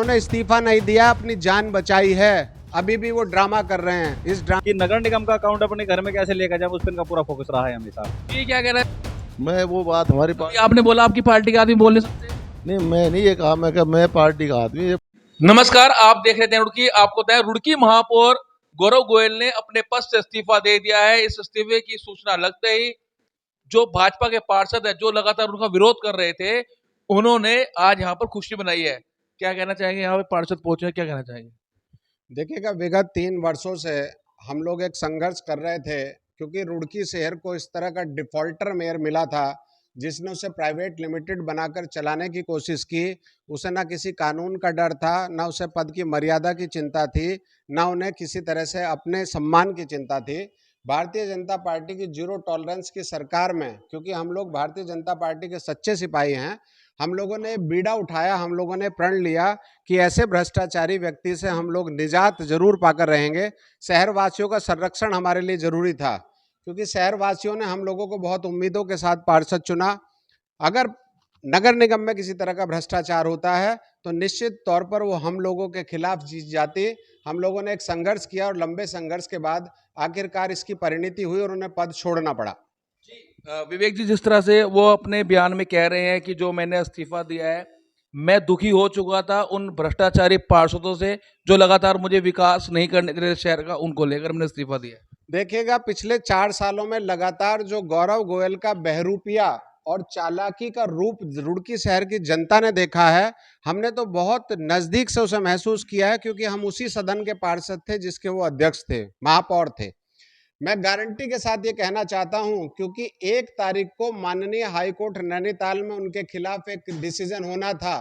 उन्होंने इस्तीफा नहीं दिया, अपनी जान बचाई है। अभी भी वो ड्रामा कर रहे हैं। इस ड्रामा कि नगर निगम का अकाउंट अपने घर में कैसे लेकर जाए, उस पर इनका पूरा फोकस रहा है हमेशा। ये क्या कह रहे हैं? मैं वो बात हमारी अभी आपने बोला आपकी पार्टी का आदमी बोल नहीं सकते। नहीं, मैं नहीं ये कहा, मैं कहा मैं पार्टी का आदमी। नमस्कार, आप देख रहे थे रुड़की। आपको बताएं, रुड़की महापौर गौरव गोयल ने अपने पद से इस्तीफा दे दिया है। इस इस्तीफे की सूचना लगते ही जो भाजपा के पार्षद है, जो लगातार उनका विरोध कर रहे थे, उन्होंने आज यहाँ पर खुशी मनाई है। क्या कहना चाहेंगे? यहाँ पे पार्षद पहुंचे हैं, क्या कहना चाहेंगे? देखिएगा, विगत 3 वर्षों से हम लोग एक संघर्ष कर रहे थे, क्योंकि रुड़की शहर को इस तरह का डिफॉल्टर मेयर मिला था जिसने उसे प्राइवेट लिमिटेड बनाकर चलाने की कोशिश की। उसे ना किसी कानून का डर था, ना उसे पद की मर्यादा की चिंता थी, ना उन्हें किसी तरह से अपने सम्मान की चिंता थी। भारतीय जनता पार्टी की जीरो टॉलरेंस की सरकार में, क्योंकि हम लोग भारतीय जनता पार्टी के सच्चे सिपाही हैं, हम लोगों ने बीड़ा उठाया, हम लोगों ने प्रण लिया कि ऐसे भ्रष्टाचारी व्यक्ति से हम लोग निजात जरूर पाकर रहेंगे। शहरवासियों का संरक्षण हमारे लिए जरूरी था, क्योंकि शहरवासियों ने हम लोगों को बहुत उम्मीदों के साथ पार्षद चुना। अगर नगर निगम में किसी तरह का भ्रष्टाचार होता है तो निश्चित तौर पर वो हम लोगों के खिलाफ जीत जाती। हम लोगों ने एक संघर्ष किया और लंबे संघर्ष के बाद आखिरकार इसकी परिणति हुई और उन्हें पद छोड़ना पड़ा। विवेक जी, जिस तरह से वो अपने बयान में कह रहे हैं कि जो मैंने इस्तीफा दिया है, मैं दुखी हो चुका था उन भ्रष्टाचारी पार्षदों से जो लगातार मुझे विकास नहीं करने दे रहे शहर का, उनको लेकर मैंने इस्तीफा दिया। देखिएगा, पिछले 4 सालों में लगातार जो गौरव गोयल का बहरूपिया और चालाकी का रूप रुड़की शहर की जनता ने देखा है, हमने तो बहुत नजदीक से उसे महसूस किया है, क्योंकि हम उसी सदन के पार्षद थे जिसके वो अध्यक्ष थे, महापौर थे। मैं गारंटी के साथ ये कहना चाहता हूं, क्योंकि 1 तारीख को माननीय हाईकोर्ट नैनीताल में उनके खिलाफ एक डिसीजन होना था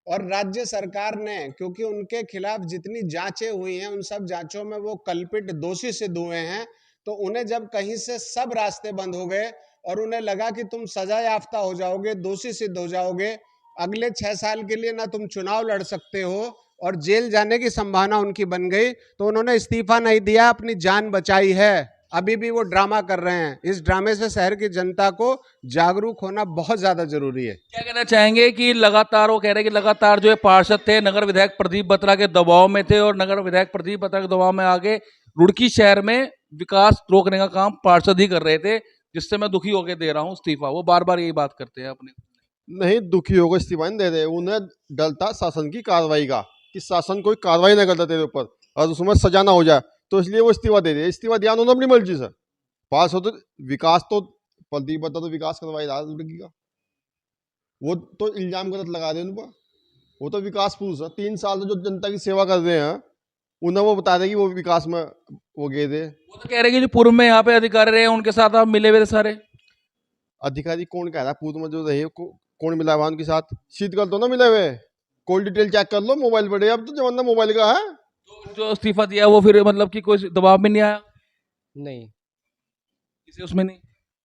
और राज्य सरकार ने, क्योंकि उनके खिलाफ जितनी जांचें हुई हैं उन सब जांचों में वो कल्पित दोषी सिद्ध हुए हैं, तो उन्हें जब कहीं से सब रास्ते बंद हो गए और उन्हें लगा कि तुम सजा याफ्ता हो जाओगे, दोषी सिद्ध हो जाओगे, अगले 6 साल के लिए ना तुम चुनाव लड़ सकते हो और जेल जाने की संभावना उनकी बन गई, तो उन्होंने इस्तीफा नहीं दिया, अपनी जान बचाई है। अभी भी वो ड्रामा कर रहे हैं। इस ड्रामे से शहर की जनता को जागरूक होना बहुत ज्यादा जरूरी है। क्या कहना चाहेंगे कि लगातार वो कह रहे हैं कि लगातार जो है पार्षद थे नगर विधायक प्रदीप बत्रा के दबाव में थे और नगर विधायक प्रदीप बत्रा के दबाव में आगे रुड़की शहर में विकास रोकने का काम पार्षद ही कर रहे थे, जिससे मैं दुखी होकर दे रहा हूँ इस्तीफा। वो बार बार यही बात करते हैं अपने। नहीं, दुखी होकर इस्तीफा नहीं दे रहे, उन्हें डर था शासन की कार्रवाई का, कि शासन कोई कार्रवाई ना करता तेरे ऊपर और उसमें सजा ना हो जाए, तो इसलिए वो इस्तीफा दे दिया। इस्तीफा दिया उन्होंने अपनी मर्जी से। पास हो तो विकास तो प्रदीप बता तो विकास करवाई रहा लड़की का, वो तो इल्जाम गलत लगा रहे हैं उन पर। वो तो विकास पुरुष है, 3 साल से जो जनता की सेवा कर रहे हैं, उन्हें वो बता दें कि वो विकास में वो गए थे। वो तो कह रहे हैं कि जो पूर्व में यहाँ पे अधिकारी रहे उनके साथ आप मिले हुए थे सारे। अधिकारी कौन कह रहा है? पूर्व में जो रहे कौन मिला हुआ उनके साथ? शीतकाल तो ना मिले हुए। कॉल डिटेल चेक कर लो मोबाइल पर, अब तो जमाना मोबाइल का है। तो जो इस्तीफा दिया वो फिर मतलब कि कोई दबाव में नहीं आया? नहीं, किसी उसमें नहीं।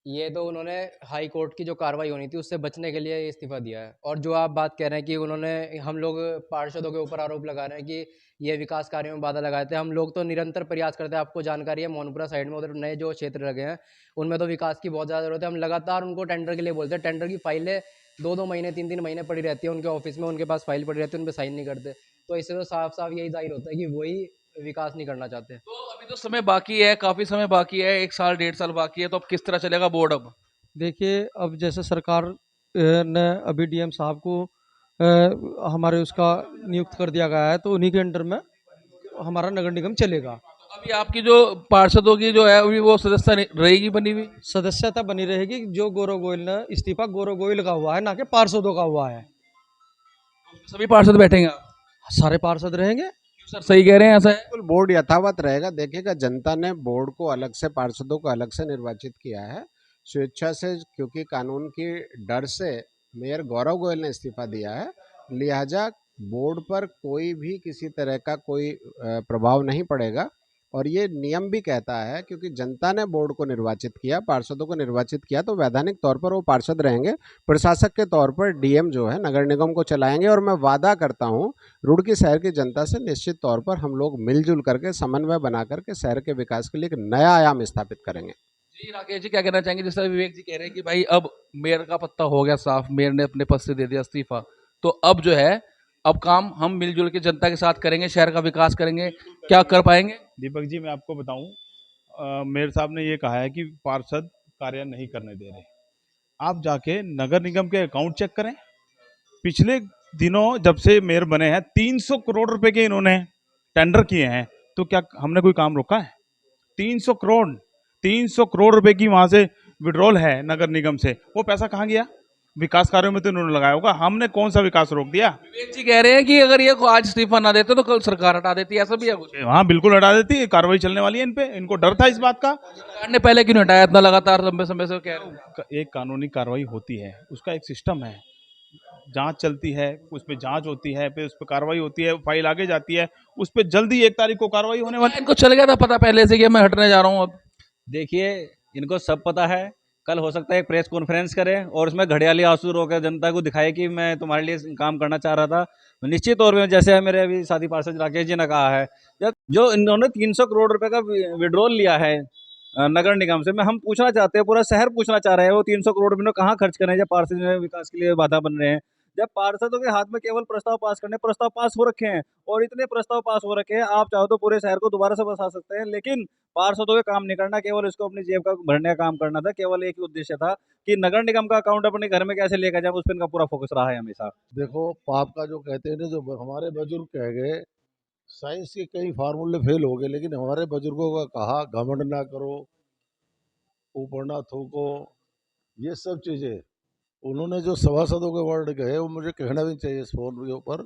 ये तो उन्होंने हाई कोर्ट की जो कार्रवाई होनी थी उससे बचने के लिए इस्तीफा दिया है। और जो आप बात कह रहे हैं कि उन्होंने, हम लोग पार्षदों के ऊपर आरोप लगा रहे हैं कि ये विकास कार्यों में बाधा लगाए थे। हम लोग तो निरंतर प्रयास करते हैं। आपको जानकारी है, मोहनपुरा साइड में उधर नए जो क्षेत्र लगे हैं उनमें तो विकास की बहुत ज़्यादा जरूरत है। हम लगातार उनको टेंडर के लिए बोलते हैं। टेंडर की फाइलें 2-2 महीने 3-3 महीने पड़ी रहती है उनके ऑफिस में, उनके पास फाइल पड़ी रहती है, उन पर साइन नहीं करते। तो इससे तो साफ साफ यही जाहिर होता है कि वही विकास नहीं करना चाहते। तो अभी तो समय बाकी है, काफी समय बाकी है, 1 साल 1.5 साल बाकी है, तो अब किस तरह चलेगा बोर्ड? अब देखिए, अब जैसे सरकार ने अभी डीएम साहब को हमारे उसका नियुक्त कर दिया गया है, तो उन्हीं के अंडर में हमारा नगर निगम चलेगा। अभी आपकी जो पार्षदों की जो है अभी वो सदस्यता रहेगी बनी हुई? सदस्यता बनी रहेगी। जो गौरव गोयल ने इस्तीफा गौरव गोयल का हुआ है, ना कि पार्षदों का हुआ है। सभी पार्षद बैठेंगे आप? सारे पार्षद रहेंगे। सर सही कह रहे हैं, ऐसा है? बिल्कुल, बोर्ड यथावत रहेगा। देखिएगा, जनता ने बोर्ड को अलग से, पार्षदों को अलग से निर्वाचित किया है स्वेच्छा से, क्योंकि कानून की डर से मेयर गौरव गोयल ने इस्तीफा दिया है। लिहाजा बोर्ड पर कोई भी किसी तरह का कोई प्रभाव नहीं पड़ेगा और ये नियम भी कहता है, क्योंकि जनता ने बोर्ड को निर्वाचित किया, पार्षदों को निर्वाचित किया, तो वैधानिक तौर पर वो पार्षद रहेंगे। प्रशासक के तौर पर डीएम जो है नगर निगम को चलाएंगे और मैं वादा करता हूँ रुड़की शहर की जनता से, निश्चित तौर पर हम लोग मिलजुल करके समन्वय बना करके शहर के विकास के लिए एक नया आयाम स्थापित करेंगे। जी राकेश जी, क्या कहना चाहेंगे? जिस तरह विवेक जी कह रहे हैं कि भाई अब मेयर का पत्ता हो गया साफ, मेयर ने अपने पद से दे दिया इस्तीफा, तो अब जो है अब काम हम मिलजुल के जनता के साथ करेंगे, शहर का विकास करेंगे, क्या कर पाएंगे? दीपक जी, मैं आपको बताऊं, मेयर साहब ने ये कहा है कि पार्षद कार्य नहीं करने दे रहे। आप जाके नगर निगम के अकाउंट चेक करें। पिछले दिनों जब से मेयर बने हैं 300 करोड़ रुपए के इन्होंने टेंडर किए हैं, तो क्या हमने कोई काम रोका है? 300 करोड़ रुपए की वहां से विड्रॉल है नगर निगम से, वो पैसा कहाँ गया? विकास कार्यों में तो इन्होंने लगाया होगा। हमने कौन सा विकास रोक दिया? विवेक जी कह रहे हैं कि अगर ये आज इस्तीफा ना देते तो कल सरकार हटा देती है, ऐसा भी है कुछ? हाँ, बिल्कुल हटा देती है, कार्रवाई चलने वाली है इन पे। इनको डर था इस बात का। सरकार ने पहले क्यों नहीं हटाया इतना लगातार लंबे समय से कह रहे हैं? एक कानूनी कार्रवाई होती है, उसका एक सिस्टम है, जांच चलती है, उस पर जांच होती है, फिर उस पर कार्रवाई होती है, फाइल आगे जाती है, उस पर जल्दी 1 तारीख को कार्रवाई होने वाली है। इनको चल गया था पता पहले से कि मैं हटने जा रहा हूँ अब? देखिए, इनको सब पता है। कल हो सकता है एक प्रेस कॉन्फ्रेंस करें और उसमें घड़ियाली आंसू रोकर जनता को दिखाए कि मैं तुम्हारे लिए काम करना चाह रहा था। निश्चित तौर पे जैसे मेरे अभी साथी पार्षद राकेश जी ने कहा है, जब जो इन्होंने 300 करोड़ रुपए का विड्रॉल लिया है नगर निगम से, मैं हम पूछना चाहते हैं, पूरा शहर पूछना चाह रहे हैं, वो 300 करोड़ रुपए कहाँ खर्च करें जब पार्षद जो है विकास के लिए बाधा बन रहे हैं? जब पार्षदों के हाथ में केवल प्रस्ताव पास करने प्रस्ताव पास हो रखे हैं, और इतने प्रस्ताव पास हो रखे हैं, आप चाहो तो पूरे शहर को दोबारा से बसा सकते हैं, लेकिन पार्षदों के काम नहीं करना, केवल इसको अपनी जेब का भरने का काम करना था। केवल एक ही उद्देश्य था कि नगर निगम का अकाउंट अपने घर में कैसे लेकर जाए, उस पर इनका पूरा फोकस रहा है हमेशा। देखो, पाप का जो कहते हैं ना, जो हमारे बुजुर्ग कह गए, साइंस के कई फार्मूले फेल हो गए, लेकिन हमारे बुजुर्गों का कहा घमंड ना करो, ऊपर ना थूको, ये सब चीज़ें उन्होंने जो सभासदों के वर्ड कहे, वो मुझे कहना भी चाहिए इस फोन के ऊपर,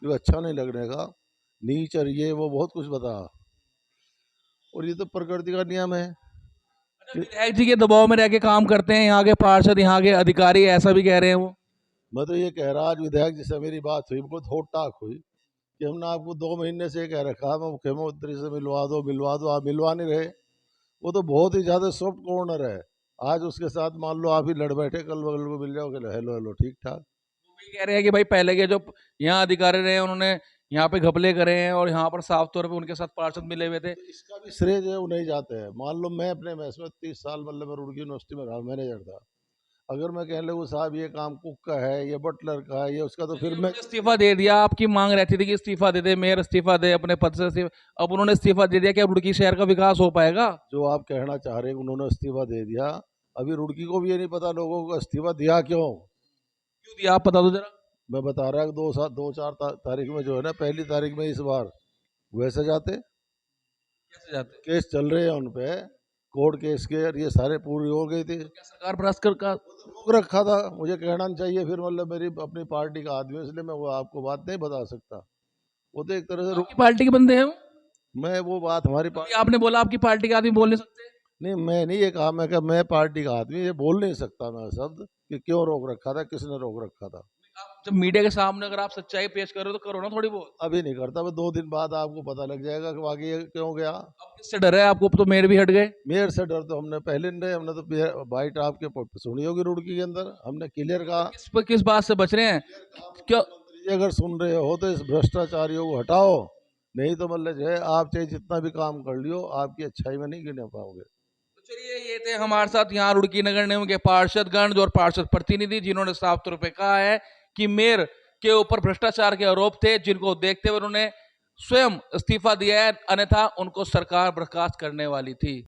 कि वो अच्छा नहीं लगने का, नीच और ये वो बहुत कुछ बता। और ये तो प्रकृति का नियम है। विधायक जी के दबाव में रह के काम करते हैं यहाँ के पार्षद, यहाँ के अधिकारी, ऐसा भी कह रहे हैं वो। मैं तो ये कह रहा, आज विधायक जी से मेरी बात हुई, बहुत होट टाक हुई, कि हमने आपको 2 महीने से कह रखा, मैं मुख्यमंत्री से मिलवा दो, आप मिलवा नहीं रहे। वो तो बहुत ही ज़्यादा सॉफ्ट कॉर्नर है। आज उसके साथ मान लो आप ही लड़ बैठे, कल बगल को मिल जाओगे, हेलो हेलो ठीक ठाक। कह रहे हैं कि भाई पहले के जो यहाँ अधिकारी रहे उन्होंने यहाँ पे घपले करे हैं और यहाँ पर साफ तौर पे उनके साथ पार्षद मिले हुए थे। इसका भी श्रेय जो है वो नहीं जाते हैं। मान लो मैं अपने मैस में 30 साल मतलब मैं रुड़की यूनिवर्सिटी में रहा, मैनेजर था, अगर मैं कहने लगूँ साहब ये काम कुक का है, ये बटलर का है, ये उसका, तो फिर मैं इस्तीफा दे दिया। आपकी मांग रहती थी कि इस्तीफा दे दे, मेयर इस्तीफा दे अपने पद से अब उन्होंने इस्तीफा दे दिया, क्या रुड़की शहर का विकास हो पाएगा? जो आप कहना चाह रहे हैं उन्होंने इस्तीफा दे दिया, अभी रुड़की को भी ये नहीं पता लोगों को इस्तीफा दिया क्यों दिया, आप बता दो जरा। मैं बता रहा हूँ 2-4 तारीख में जो है ना, 1 तारीख में इस बार वैसे जाते, कैसे जाते? केस चल रहे हैं उन पे, कोर्ट केस के, और ये सारे पूरी हो गई थी। क्या सरकार भ्रष्ट का रोक रखा था, मुझे कहना नहीं चाहिए, फिर मतलब मेरी अपनी पार्टी का आदमी, इसलिए मैं वो आपको बात नहीं बता सकता। वो तो एक तरह से आपकी पार्टी के बंदे हैं वो? मैं वो बात हमारी अभी आपने बोला आपकी पार्टी के आदमी बोल नहीं सकते। नहीं, मैं नहीं ये कहा, मैं कहा मैं पार्टी का आदमी, ये बोल नहीं सकता मैं शब्द कि क्यों रोक रखा था, किसने रोक रखा था। आप जब मीडिया के सामने अगर आप सच्चाई पेश कर रहे हो तो करो ना थोड़ी बहुत। अभी नहीं करता मैं, 2 दिन बाद आपको पता लग जाएगा कि वाकई ये क्यों गया। अब किससे डर है आपको? तो मेयर भी हट गए। मेयर से डर तो हमने पहले नहीं रहे, हमने तो बाइट आपके सुनी होगी रुड़की के अंदर, हमने क्लियर कहा। किस बात से बच रहे हैं? क्यों? मंत्री जी अगर सुन रहे हो तो इस भ्रष्टाचारियों को हटाओ, नहीं तो मतलब जो है आप चाहे जितना भी काम कर लियो, आपकी अच्छाई में नहीं गिने पाओगे। चलिए, ये थे हमारे साथ यहाँ रुड़की नगर निगम के पार्षदगण और पार्षद प्रतिनिधि, जिन्होंने साफ तौर पे कहा है कि मेयर के ऊपर भ्रष्टाचार के आरोप थे, जिनको देखते हुए उन्होंने स्वयं इस्तीफा दिया है, अन्यथा उनको सरकार बर्खास्त करने वाली थी।